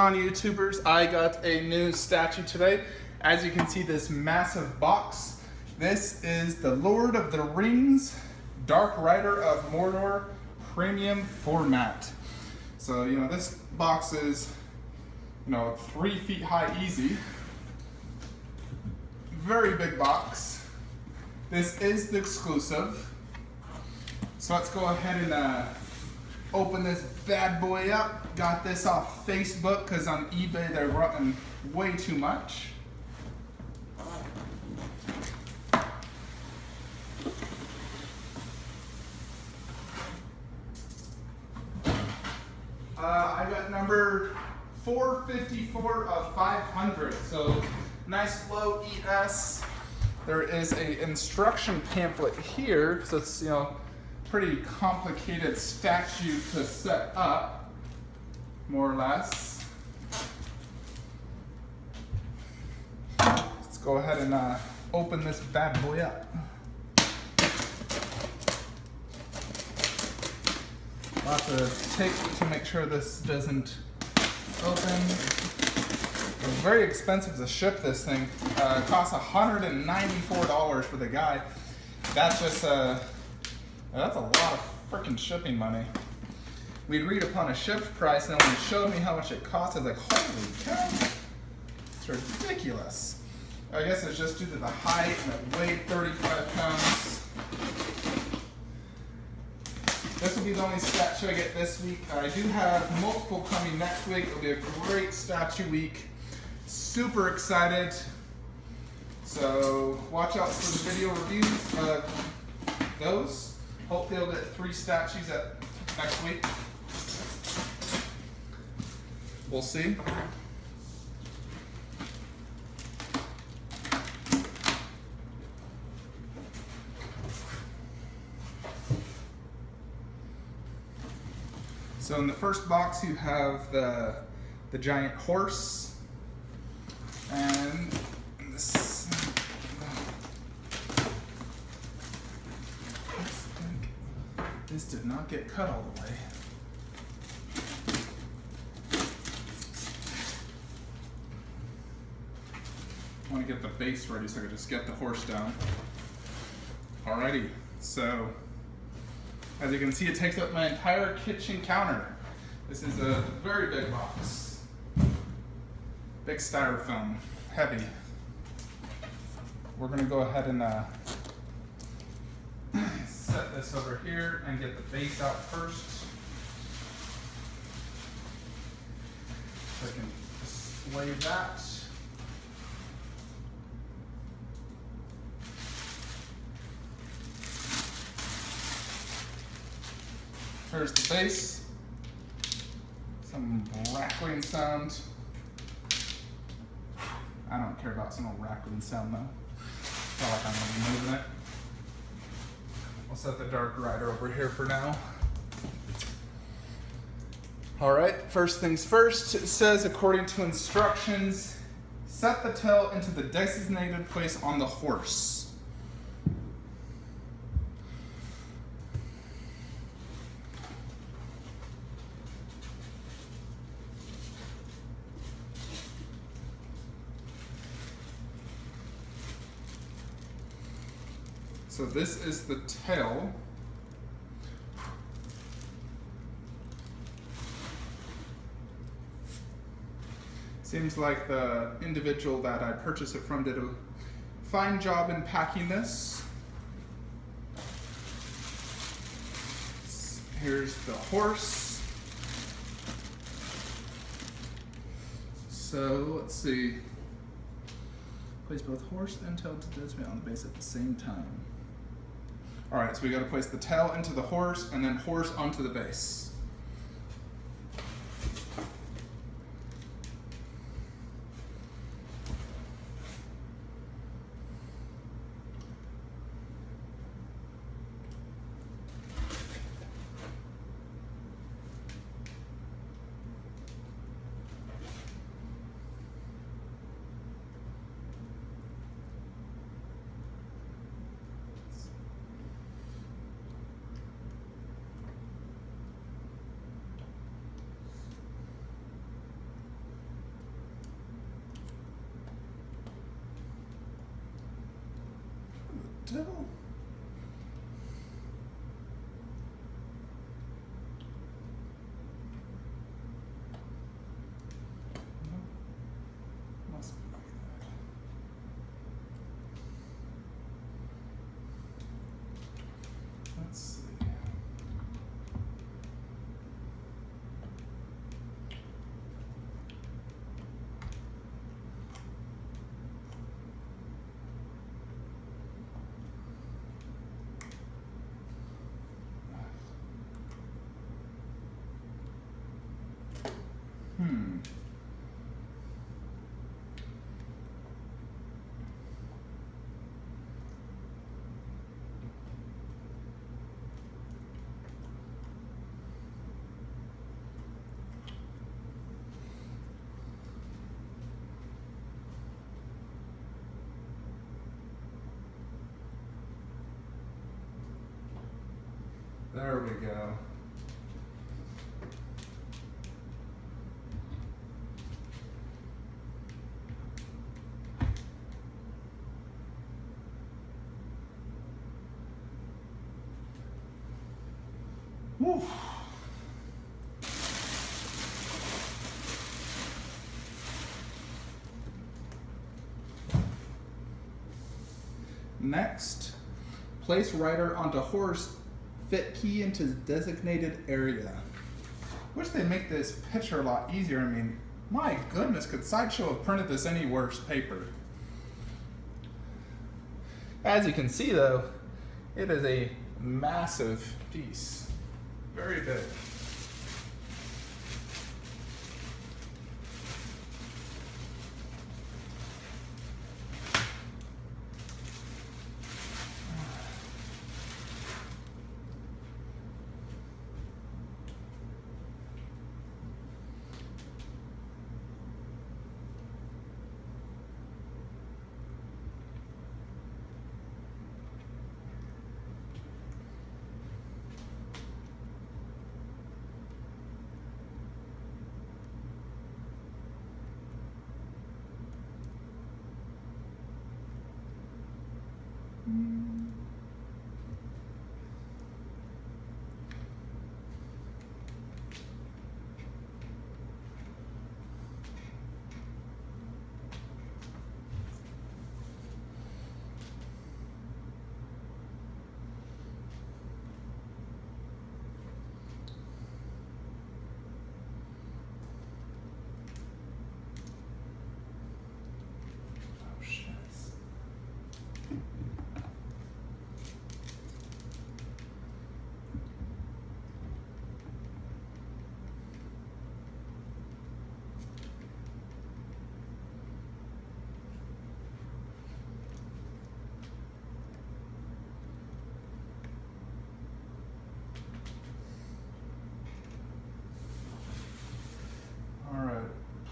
on, YouTubers? I got a new statue today. As you can see, this massive box. This is the Lord of the Rings, Dark Rider of Mordor premium format. So, this box is, 3 feet high easy. Very big box. This is the exclusive. So let's go ahead and open this bad boy up. Got this off Facebook because on eBay they're running way too much. I got number 454 of 500. So nice low ES. There is a instruction pamphlet here, so it's pretty complicated statue to set up, more or less. Let's go ahead and open this bad boy up. Lots of tape to make sure this doesn't open. It's very expensive to ship this thing. It costs $194 for the guy. That's just that's a lot of freaking shipping money. We agreed upon a shipped price, and when he showed me how much it cost, I was like, holy cow, it's ridiculous. I guess it's just due to the height, and it weighed 35 pounds. This will be the only statue I get this week. I do have multiple coming next week. It'll be a great statue week. Super excited. So watch out for the video reviews of those. Hopefully I'll get 3 statues next week. We'll see. So in the first box you have the giant horse, and this did not get cut all the way. I want to get the base ready so I can just get the horse down. Alrighty, so as you can see, it takes up my entire kitchen counter. This is a very big box. Big styrofoam, heavy. We're gonna go ahead and set this over here and get the base out first. So I can display that. Here's the base. Some rattling sound. I don't care about some old rattling sound though. Not like I'm gonna be moving it. I'll set the Dark Rider over here for now. Alright, first things first. It says, according to instructions, set the tail into the designated place on the horse. So this is the tail. Seems like the individual that I purchased it from did a fine job in packing this. Here's the horse. So let's see. Place both horse and tail to display on the base at the same time. All right, so we got to place the tail into the horse and then horse onto the base. devil? No, must be like that. Let's see. There we go. Woo. Next, place rider onto horse, fit key into designated area. Wish they'd make this picture a lot easier. I mean, my goodness, could Sideshow have printed this any worse paper? As you can see though, it is a massive piece. Very big.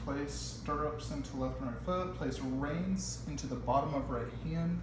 Place stirrups into left and right foot. Place reins into the bottom of right hand.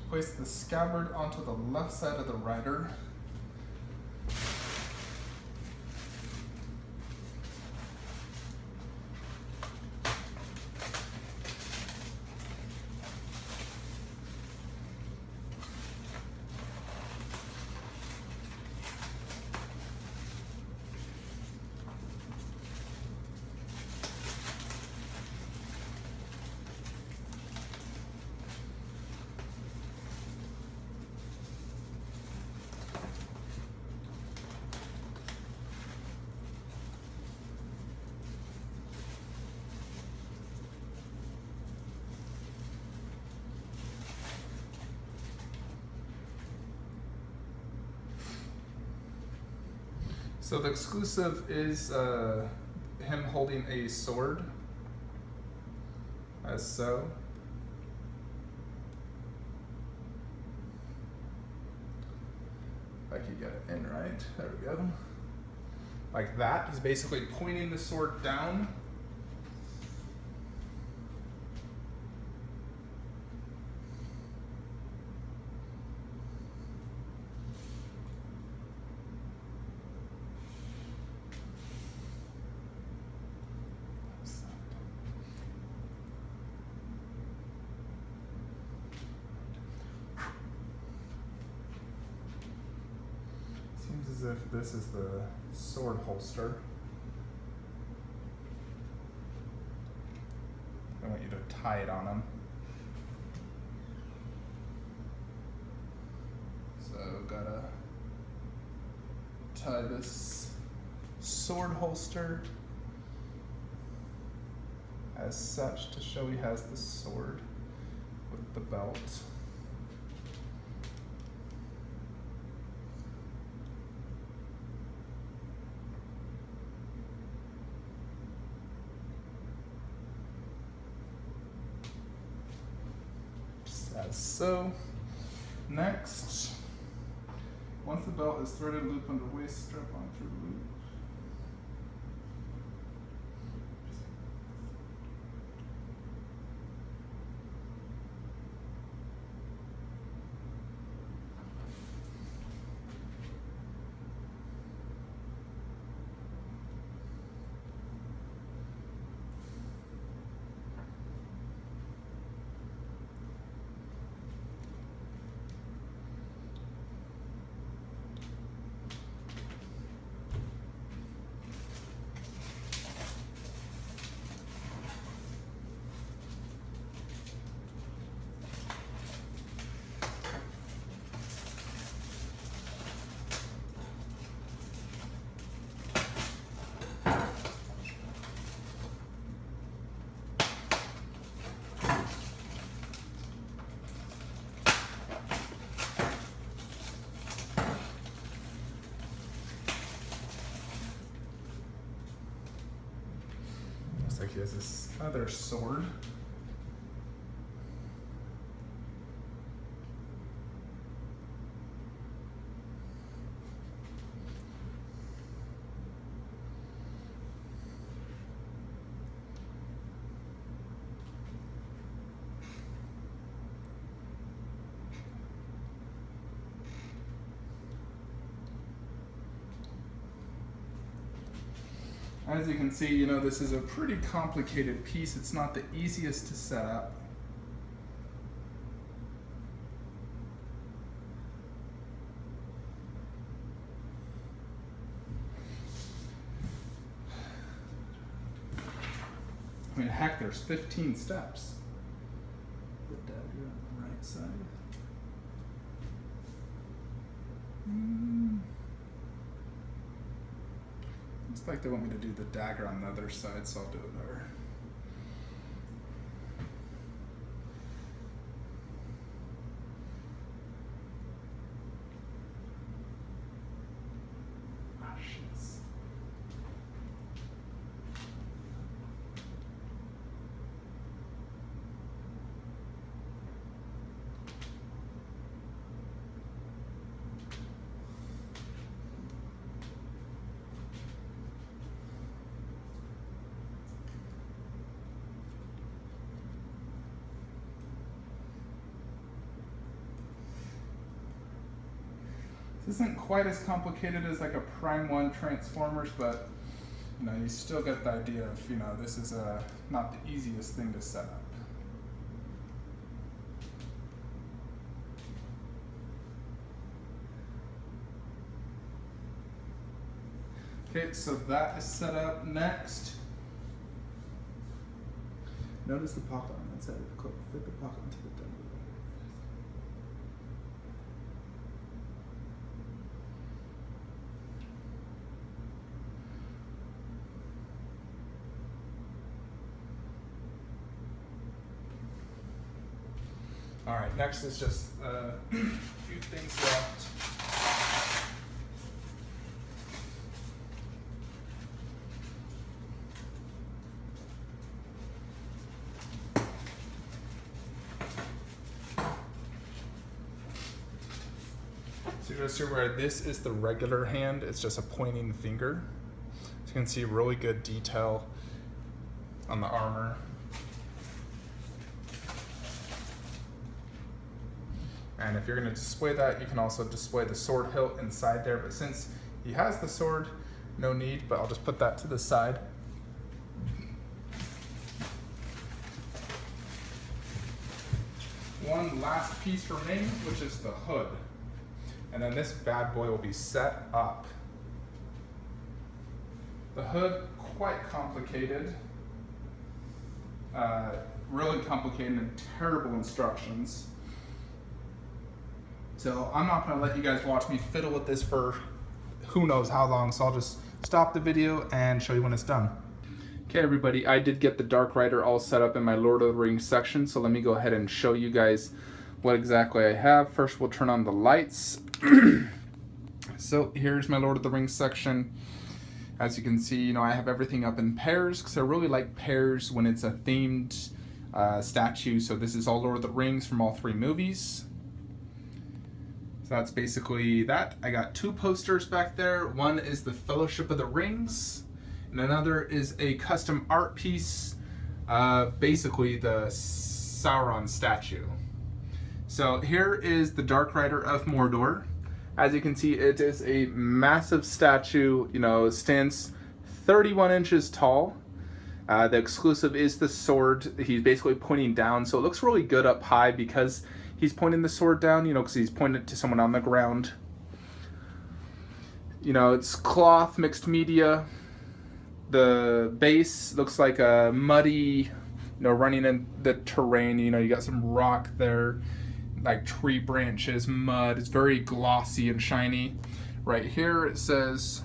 Place the scabbard onto the left side of the rider. So the exclusive is him holding a sword, as so. If I can get it in right, there we go. Like that, he's basically pointing the sword down if this is the sword holster. I want you to tie it on them. So gotta tie this sword holster as such to show he has the sword with the belt. Just as so. Next, once the belt is threaded, loop under waist, strap on through the loop. Looks like he has this other sword. As you can see, you know, this is a pretty complicated piece. It's not the easiest to set up. I mean, heck, there's 15 steps. The dagger on the right side. Looks like they want me to do the dagger on the other side, so I'll do it there. Ah, shit. This isn't quite as complicated as like a Prime 1 Transformers, but you know, you still get the idea of, you know, this is not the easiest thing to set up. Okay, so that is set up. Next, notice the pocket on that side of the cloak. Fit the pocket into the dome. All right, next is just a few things left. So you just see where this is the regular hand, it's just a pointing finger. So you can see really good detail on the armor. And if you're going to display that, you can also display the sword hilt inside there. But since he has the sword, no need, but I'll just put that to the side. One last piece remains, which is the hood. And then this bad boy will be set up The hood, quite complicated. Really complicated and terrible instructions. So I'm not going to let you guys watch me fiddle with this for who knows how long, so I'll just stop the video and show you when it's done. Okay everybody, I did get the Dark Rider all set up in my Lord of the Rings section, so let me go ahead and show you guys what exactly I have. First we'll turn on the lights. So here's my Lord of the Rings section. As you can see, you know, I have everything up in pairs because I really like pairs when it's a themed statue. So this is all Lord of the Rings from all 3 movies. So that's basically that. I got 2 posters back there. One is the Fellowship of the Rings, and another is a custom art piece, basically the Sauron statue. So here is the Dark Rider of Mordor. As you can see, it is a massive statue, you know, stands 31 inches tall. The exclusive is the sword. He's basically pointing down, so it looks really good up high because he's pointing the sword down, you know, because he's pointing it to someone on the ground. You know, it's cloth, mixed media. The base looks like a muddy, you know, running in the terrain. You know, you got some rock there, like tree branches, mud. It's very glossy and shiny. Right here it says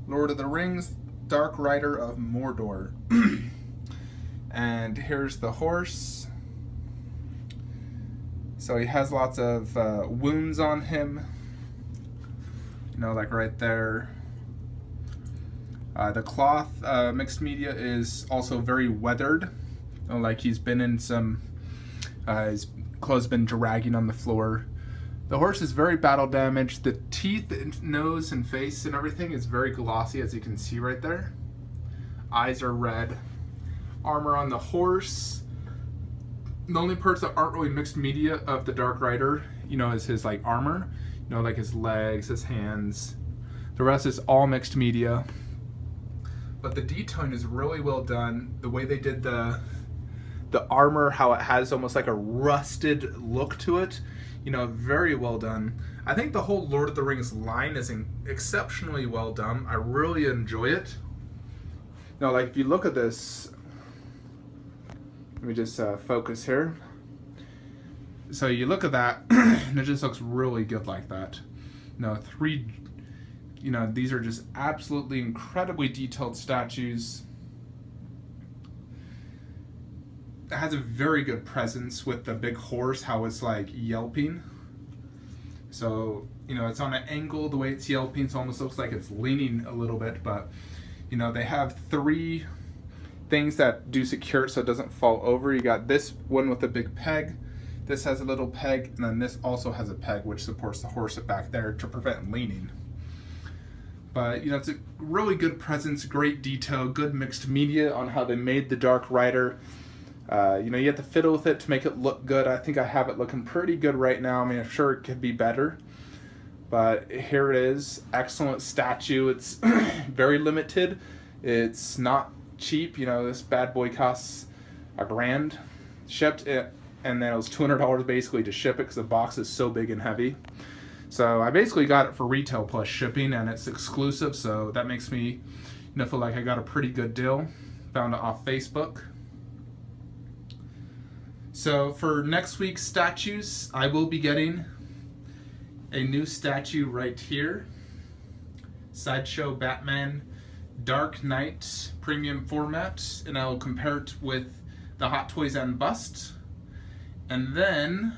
Lord of the Rings, Dark Rider of Mordor. And here's the horse. So he has lots of wounds on him, you know, like right there. The cloth mixed media is also very weathered, you know, like he's been in some his clothes been dragging on the floor. The horse is very battle damaged. The teeth, and nose, and face and everything is very glossy, as you can see right there. Eyes are red. Armor on the horse. The only parts that aren't really mixed media of the Dark Rider, you know, is his like armor. You know, like his legs, his hands. The rest is all mixed media. But the detailing is really well done. The way they did the armor, how it has almost like a rusted look to it, you know, very well done. I think the whole Lord of the Rings line is exceptionally well done. I really enjoy it. Now, like, if you look at this, let me just focus here. So you look at that, and it just looks really good like that. You know, these are just absolutely incredibly detailed statues. It has a very good presence with the big horse, how it's like yelping. So, you know, it's on an angle, the way it's yelping, so it almost looks like it's leaning a little bit, but, you know, they have 3 things that do secure it so it doesn't fall over. You got this one with a big peg, this has a little peg, and then this also has a peg which supports the horse back there to prevent leaning. But, you know, it's a really good presence, great detail, good mixed media on how they made the Dark Rider. You know, you have to fiddle with it to make it look good. I think I have it looking pretty good right now. I mean, I'm sure it could be better. But here it is. Excellent statue. It's very limited. It's not cheap. You know, this bad boy costs $1,000. Shipped it, and then it was $200 basically to ship it because the box is so big and heavy. So I basically got it for retail plus shipping, and it's exclusive. So that makes me, you know, feel like I got a pretty good deal. Found it off Facebook. So for next week's statues, I will be getting a new statue right here. Sideshow Batman Dark Knight premium format, and I will compare it with the Hot Toys and Bust. And then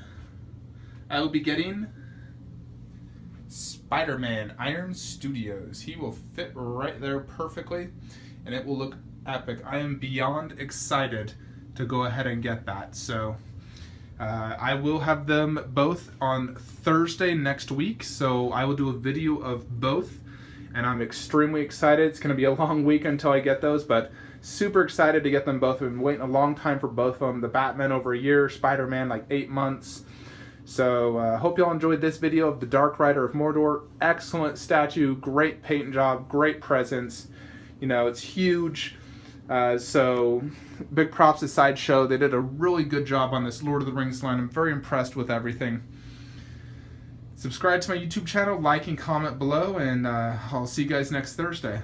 I will be getting Spider-Man Iron Studios. He will fit right there perfectly, and it will look epic. I am beyond excited to go ahead and get that. So I will have them both on Thursday next week, so I will do a video of both, and I'm extremely excited. It's going to be a long week until I get those, but super excited to get them both. I've been waiting a long time for both of them. The Batman over a year, Spider-Man like 8 months. So hope y'all enjoyed this video of the Dark Rider of Mordor. Excellent statue, great paint job, great presence. You know, it's huge. So big props to Sideshow. They did a really good job on this Lord of the Rings line. I'm very impressed with everything. Subscribe to my YouTube channel, like and comment below, and I'll see you guys next Thursday.